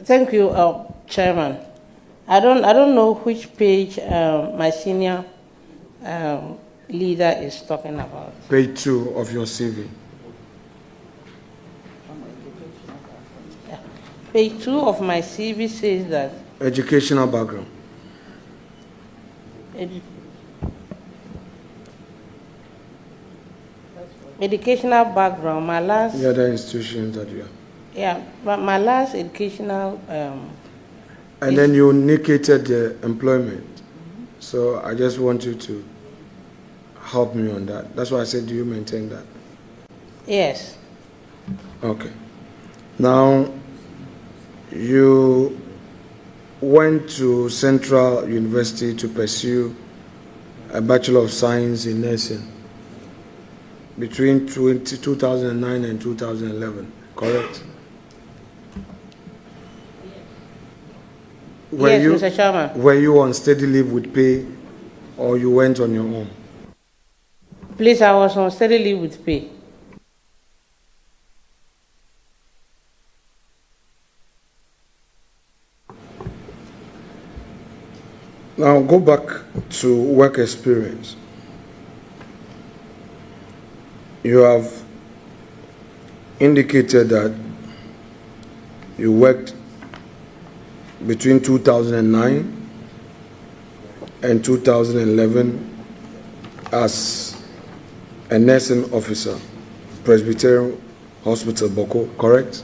Thank you, Chairman. I don't know which page my senior leader is talking about. Page 2 of your CV. Yeah. Page 2 of my CV says that Educational background. Educational background. My last. The other institutions that you have. Yeah, but my last educational. And then you indicated the employment. So I just want you to help me on that. That's why I said, do you maintain that? Yes. Okay. Now, you went to Central University to pursue a Bachelor of Science in Nursing between 2009 and 2011, correct? Yes, Mr. Chairman. Were you on steady leave with pay or you went on your own? Please, I was on steady leave with pay. Now go back to work experience. You have indicated that you worked between 2009 and 2011 as a nursing officer, Presbyterian Hospital, Boko, correct?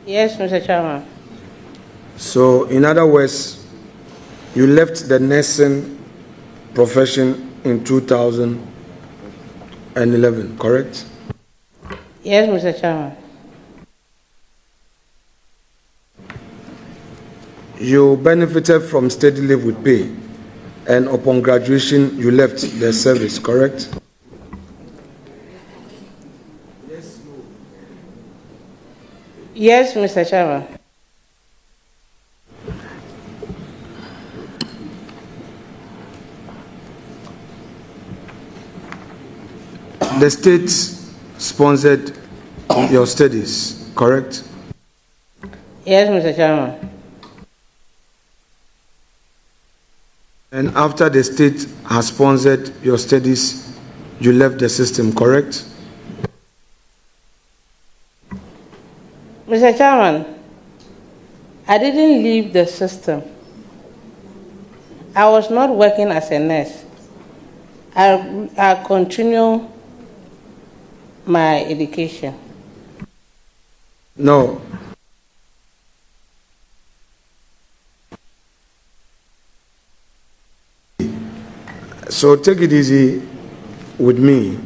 Yes, Mr. Chairman. So, in other words, you left the nursing profession in 2011, correct? Yes, Mr. Chairman. You benefited from steady leave with pay, and upon graduation, you left the service, correct? Yes, Mr. Chairman. The state sponsored your studies, correct? Yes, Mr. Chairman. And after the state has sponsored your studies, you left the system, correct? Mr. Chairman, I didn't leave the system. I was not working as a nurse. I continue my education. No. So take it easy with me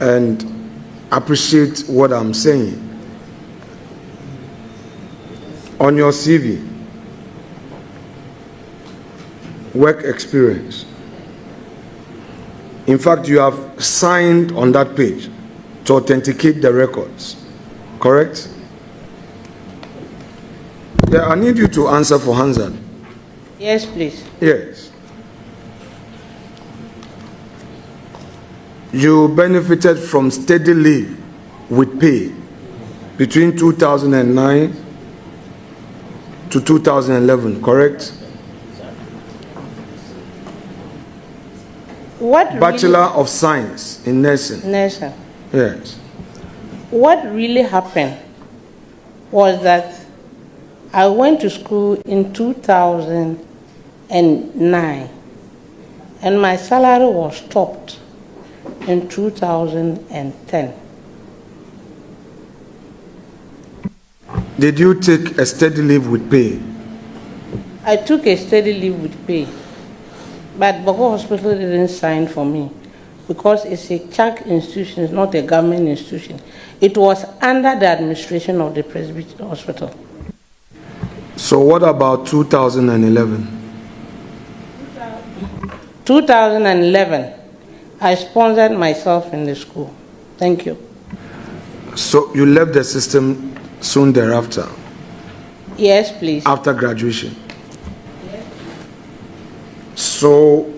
and appreciate what I'm saying. On your CV, work experience. In fact, you have signed on that page to authenticate the records, correct? Yeah, I need you to answer for Hansan. Yes, please. Yes. You benefited from steady leave with pay between 2009 to 2011, correct? What Bachelor of Science in Nursing. Nursing. Yes. What really happened was that I went to school in 2009 and my salary was stopped in 2010. Did you take a steady leave with pay? I took a steady leave with pay, but Boko Hospital didn't sign for me because it's a church institution, it's not a government institution. It was under the administration of the Presbyterian Hospital. So what about 2011? 2011, I sponsored myself in the school. Thank you. So you left the system soon thereafter? Yes, please. After graduation? Yes. So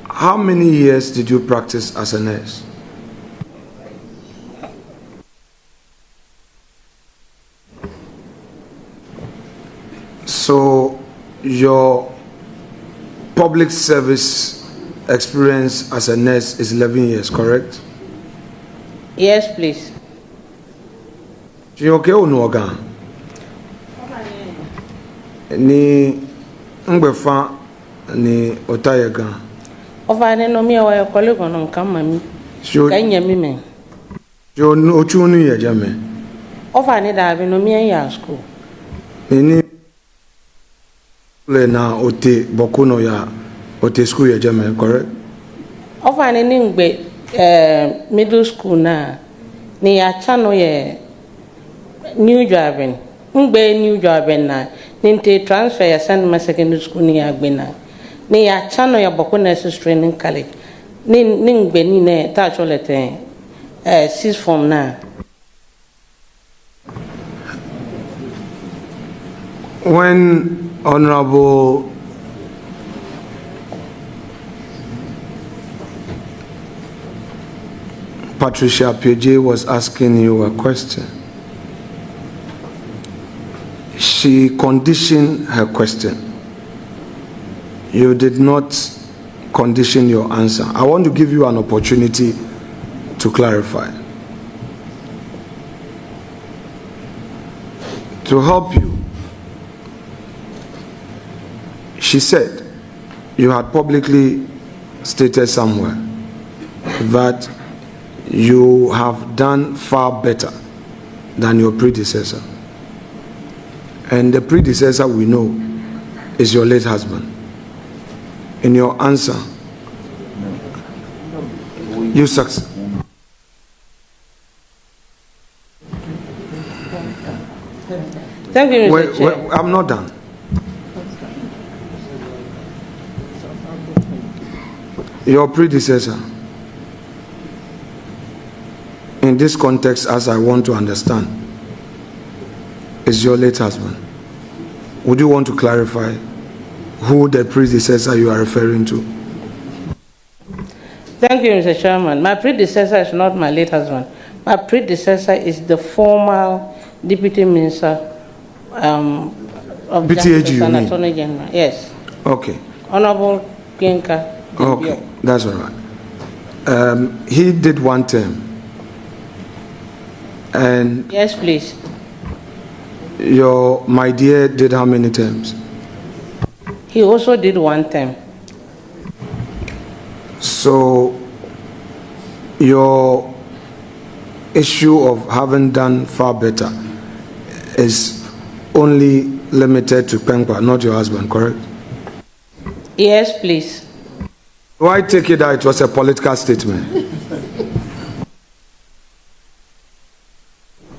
how many years did you practice as a nurse? your public service experience as a nurse is 11 years, correct? Yes, please. You okay or no? Ni ngbefa ni otayega. Ofane no mi awa colleague on kamami. Kanya mi me. You no chunu ye jame. Ofane da bi no mi ya school. Ni le na ote bokuno ya ote school ye jame, correct? Ofane ni ngbe middle school na ni ya chano ye new driving. Ngbe new driving na ninte transfer ya send my secondary school ni ya gbe na. Ni ya chano ya boko nurses training college. Ni ngbe ni ne ta cholete sixth form na. When Honorable Patricia PJ was asking you a question, she conditioned her question. You did not condition your answer. I want to give you an opportunity to clarify. To help you, she said you had publicly stated somewhere that you have done far better than your predecessor. And the predecessor we know is your late husband. In your answer, you succeed. Thank you, Mr. Chair. Wait, I'm not done. Your predecessor, in this context, as I want to understand, is your late husband. Would you want to clarify who the predecessor you are referring to? Thank you, Mr. Chairman. My predecessor is not my late husband. My predecessor is the former Deputy Minister of BTAG, and Attorney General. Yes. Okay. Honorable Kinka. Okay, that's all right. He did one term. And yes, please. Your my dear did how many terms? He also did one term. So your issue of having done far better is only limited to Penkwa, not your husband, correct? Yes, please. Why take it that it was a political statement?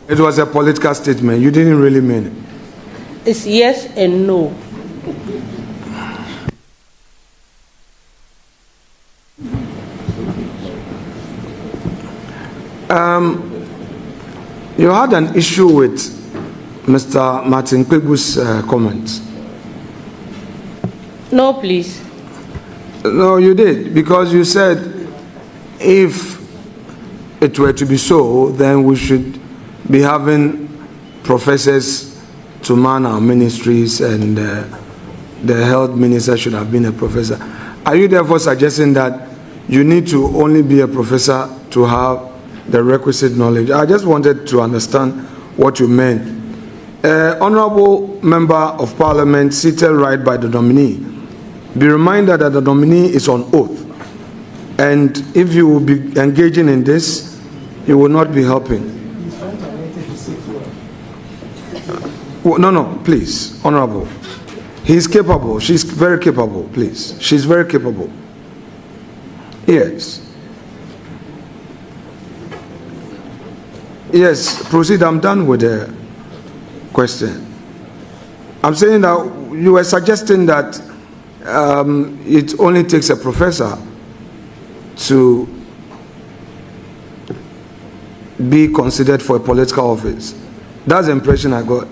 It was a political statement. You didn't really mean it. It's yes and no. You had an issue with Mr. Martin Kpegu's comments. No, please. No, you did, because you said if it were to be so, then we should be having professors to man our ministries, and the health minister should have been a professor. Are you therefore suggesting that you need to only be a professor to have the requisite knowledge? I just wanted to understand what you meant. Honorable Member of Parliament seated right by the nominee, be reminded that the nominee is on oath, and if you will be engaging in this, you will not be helping. No, please, Honorable. He's capable. She's very capable, please. She's very capable. Yes. Yes, proceed. I'm done with the question. I'm saying that you were suggesting that it only takes a professor to be considered for a political office. That's the impression I got.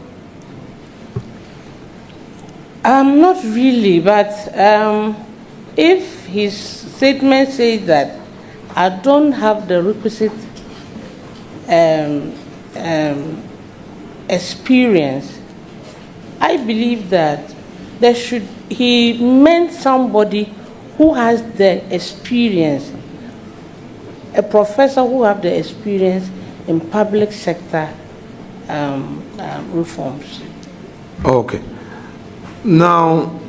Not really, but if his statement says that I don't have the requisite experience, I believe that he meant somebody who has the experience, a professor who have the experience in public sector reforms. Okay. Now,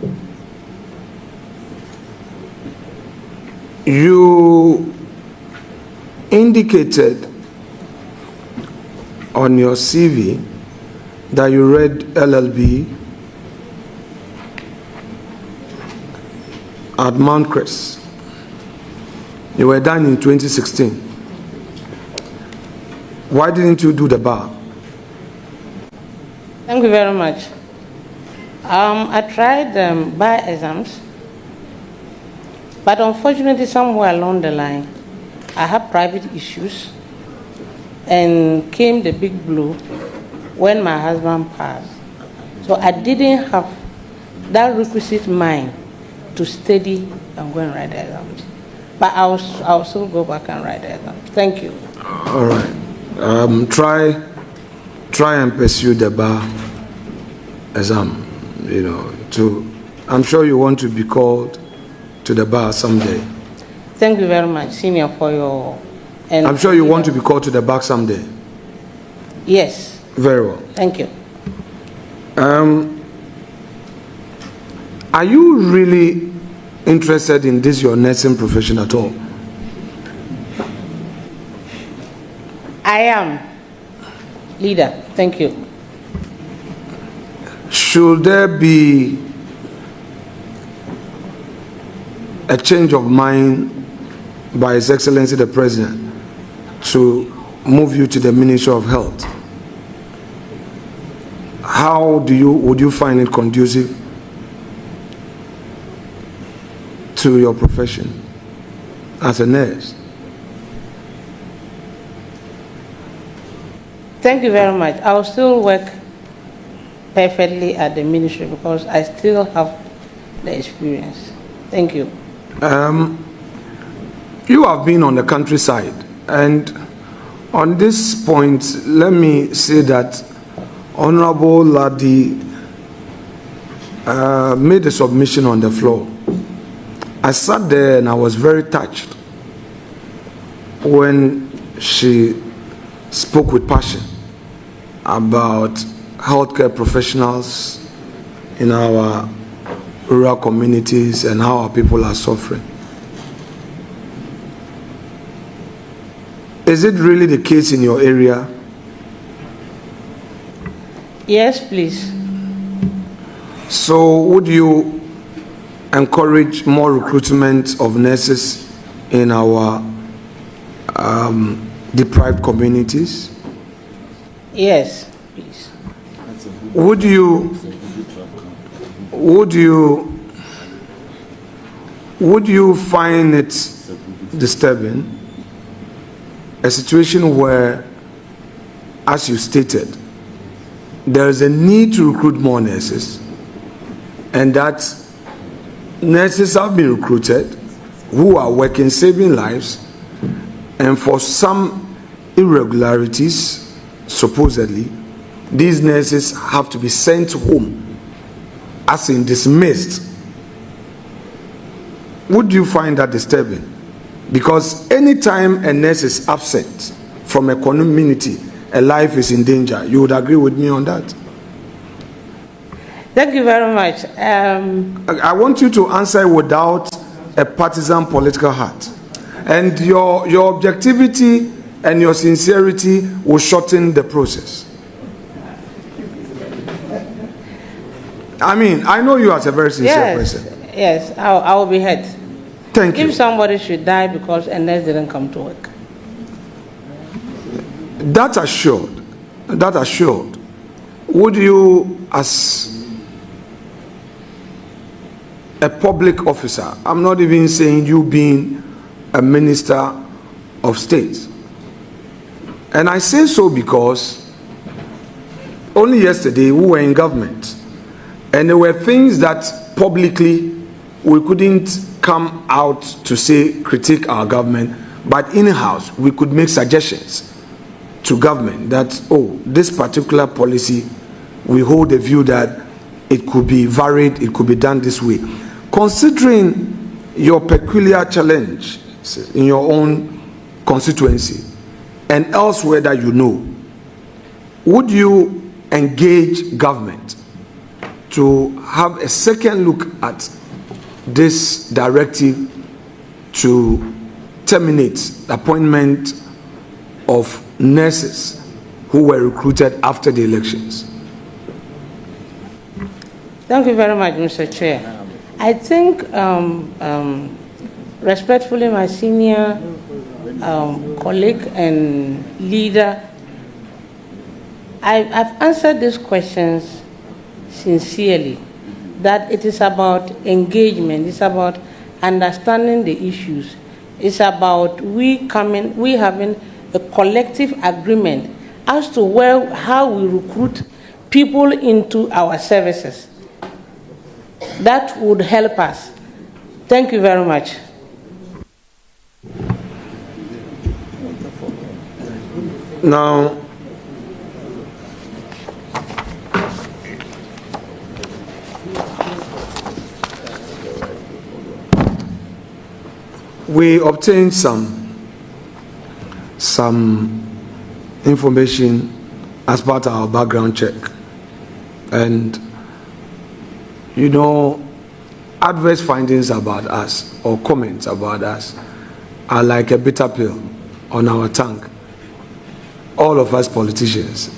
you indicated on your CV that you read LLB at Mount Crest. You were done in 2016. Why didn't you do the bar? Thank you very much. I tried bar exams, but unfortunately somewhere along the line, I had private issues, and came the big blow when my husband passed. So I didn't have that requisite mind to study and go and write the exams. But I'll still go back and write the exams. Thank you. All right. Try and pursue the bar exam. I'm sure you want to be called to the bar someday. Thank you very much, Senior, for your... I'm sure you want to be called to the bar someday. Yes. Very well. Thank you. Are you really interested in this, your nursing profession at all? I am. Leader, thank you. Should there be a change of mind by His Excellency the President to move you to the Ministry of Health, how would you find it conducive to your profession as a nurse? Thank you very much. I'll still work perfectly at the ministry because I still have the experience. Thank you. You have been on the countryside, and on this point, let me say that Honorable Lydia made a submission on the floor. I sat there and I was very touched when she spoke with passion about healthcare professionals in our rural communities and how our people are suffering. Is it really the case in your area? Yes, please. So would you encourage more recruitment of nurses in our deprived communities? Yes, please. Would you find it disturbing, a situation where, as you stated, there is a need to recruit more nurses, and that nurses have been recruited who are working, saving lives, and for some irregularities, supposedly, these nurses have to be sent home, as in dismissed? Would you find that disturbing? Because anytime a nurse is absent from a community, a life is in danger. You would agree with me on that? Thank you very much. I want you to answer without a partisan political heart. And your objectivity and your sincerity will shorten the process. I mean, I know you as a very sincere person. Yes, I will be hurt. Thank you. If somebody should die because a nurse didn't come to work. That assured, would you, as a public officer, I'm not even saying you being a minister of state, and I say so because only yesterday we were in government, and there were things that publicly we couldn't come out to say critique our government, but in-house we could make suggestions to government that, oh, this particular policy, we hold the view that it could be varied, it could be done this way. Considering your peculiar challenge in your own constituency and elsewhere that you know, would you engage government to have a second look at this directive to terminate the appointment of nurses who were recruited after the elections? Thank you very much, Mr. Chair. I think, respectfully, my senior colleague and leader, I've answered these questions sincerely, that it is about engagement, it's about understanding the issues, it's about we having a collective agreement as to how we recruit people into our services. That would help us. Thank you very much. Now, we obtained some information as part of our background check, and you know, adverse findings about us or comments about us are like a bitter pill on our tongue. All of us politicians,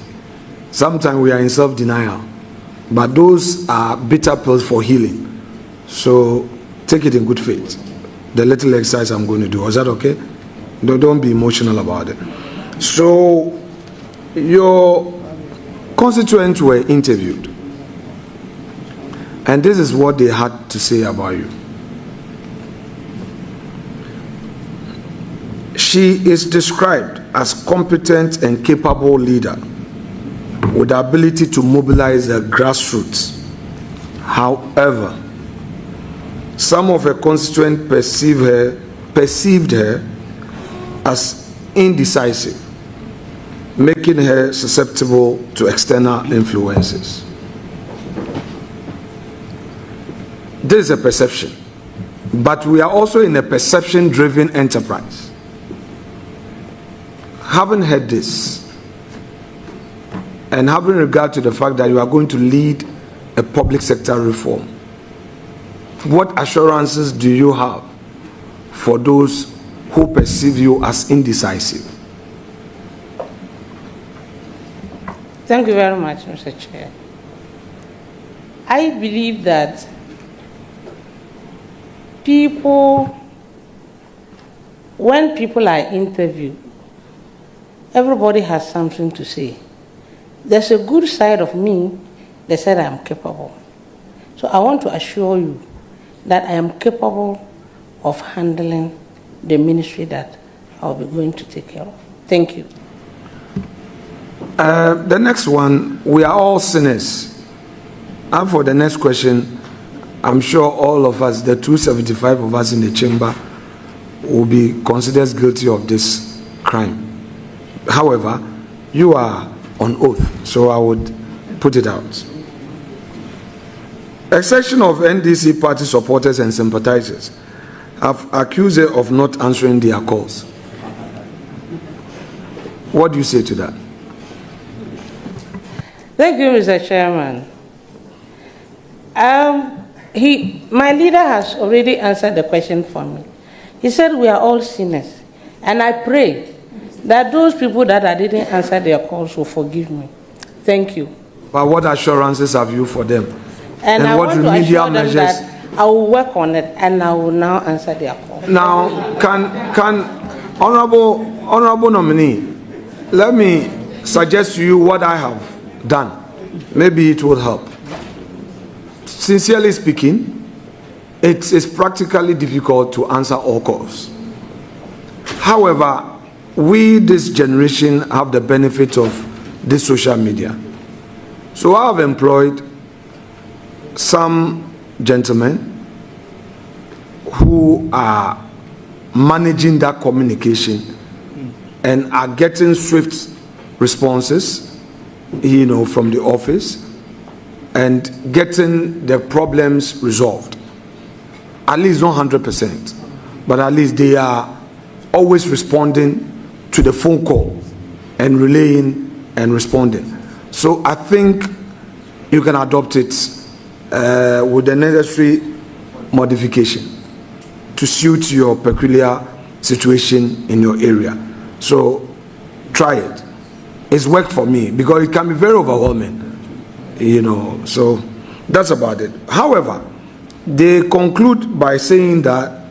sometimes we are in self-denial, but those are bitter pills for healing. So take it in good faith. The little exercise I'm going to do, is that okay? Don't be emotional about it. So your constituents were interviewed, and this is what they had to say about you. She is described as competent and capable leader with the ability to mobilize the grassroots. However, some of her constituents perceived her as indecisive, making her susceptible to external influences. This is a perception, but we are also in a perception-driven enterprise. Having heard this, and having regard to the fact that you are going to lead a public sector reform, what assurances do you have for those who perceive you as indecisive? Thank you very much, Mr. Chair. I believe that when people are interviewed, everybody has something to say. There's a good side of me, they said I am capable. So I want to assure you that I am capable of handling the ministry that I'll be going to take care of. Thank you. The next one, we are all sinners. And for the next question, I'm sure all of us, the 275 of us in the chamber, will be considered guilty of this crime. However, you are on oath, so I would put it out. A section of NDC party supporters and sympathizers have accused her of not answering their calls. What do you say to that? Thank you, Mr. Chairman. My leader has already answered the question for me. He said we are all sinners, and I pray that those people that I didn't answer their calls will forgive me. Thank you. But what assurances have you for them? And I want to assure them that I will work on it, and I will now answer their call. Now, can honorable nominee, let me suggest to you what I have done. Maybe it will help. Sincerely speaking, it is practically difficult to answer all calls. However, we, this generation, have the benefit of this social media. So I have employed some gentlemen who are managing that communication and are getting swift responses, from the office. and getting the problems resolved. At least not 100%, but at least they are always responding to the phone call and relaying and responding. So I think you can adopt it with the necessary modification to suit your peculiar situation in your area. So try it. It's worked for me because it can be very overwhelming, you know. So that's about it. However, they conclude by saying that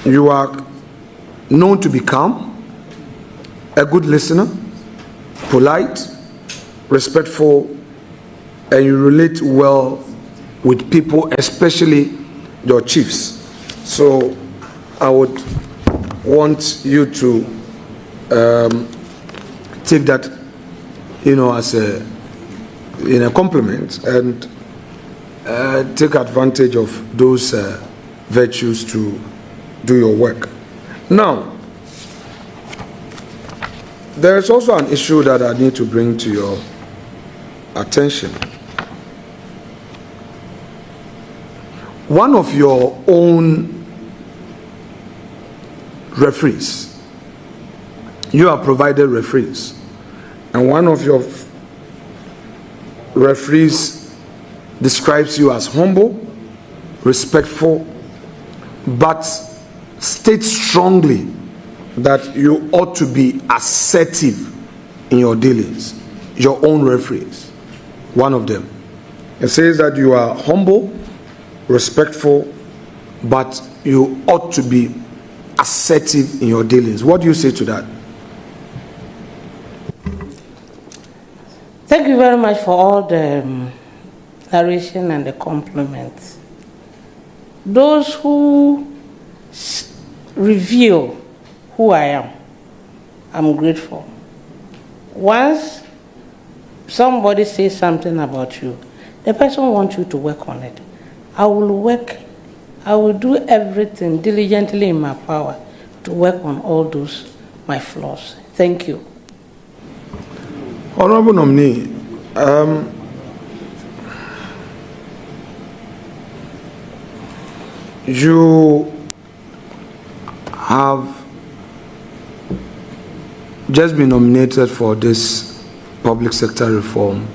you are known to be calm, a good listener, polite, respectful, and you relate well with people, especially your chiefs. So I would want you to take that, you know, as a compliment and take advantage of those virtues to do your work. Now, there is also an issue that I need to bring to your attention. One of your own referees, you have provided referees, and one of your referees describes you as humble, respectful, but states strongly that you ought to be assertive in your dealings. Your own referees, one of them. It says that you are humble, respectful, but you ought to be assertive in your dealings. What do you say to that? Thank you very much for all the narration and the compliments. Those who reveal who I am, I'm grateful. Once somebody says something about you, the person wants you to work on it. I will work, I will do everything diligently in my power to work on all those, my flaws. Thank you. Honorable nominee, you have just been nominated for this public sector reform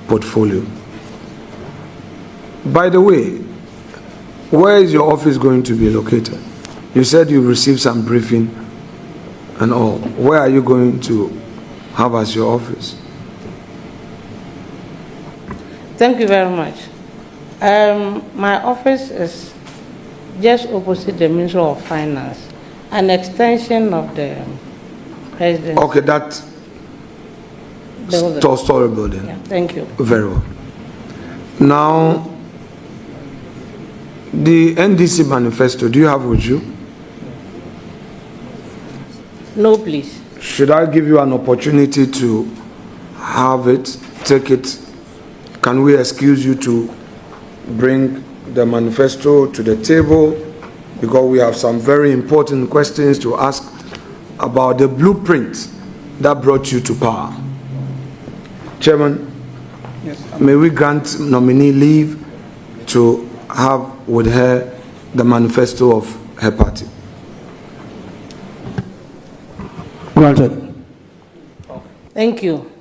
portfolio. By the way, where is your office going to be located? You said you received some briefing and all. Where are you going to have as your office? Thank you very much. My office is just opposite the Ministry of Finance, an extension of the President. Okay, that story building. Yeah, thank you. Very well. Now, the NDC manifesto, do you have with you? No, please. Should I give you an opportunity to have it, take it? Can we excuse you to bring the manifesto to the table? Because we have some very important questions to ask about the blueprint that brought you to power. Chairman, yes, may we grant nominee leave to have with her the manifesto of her party? Granted. Thank you.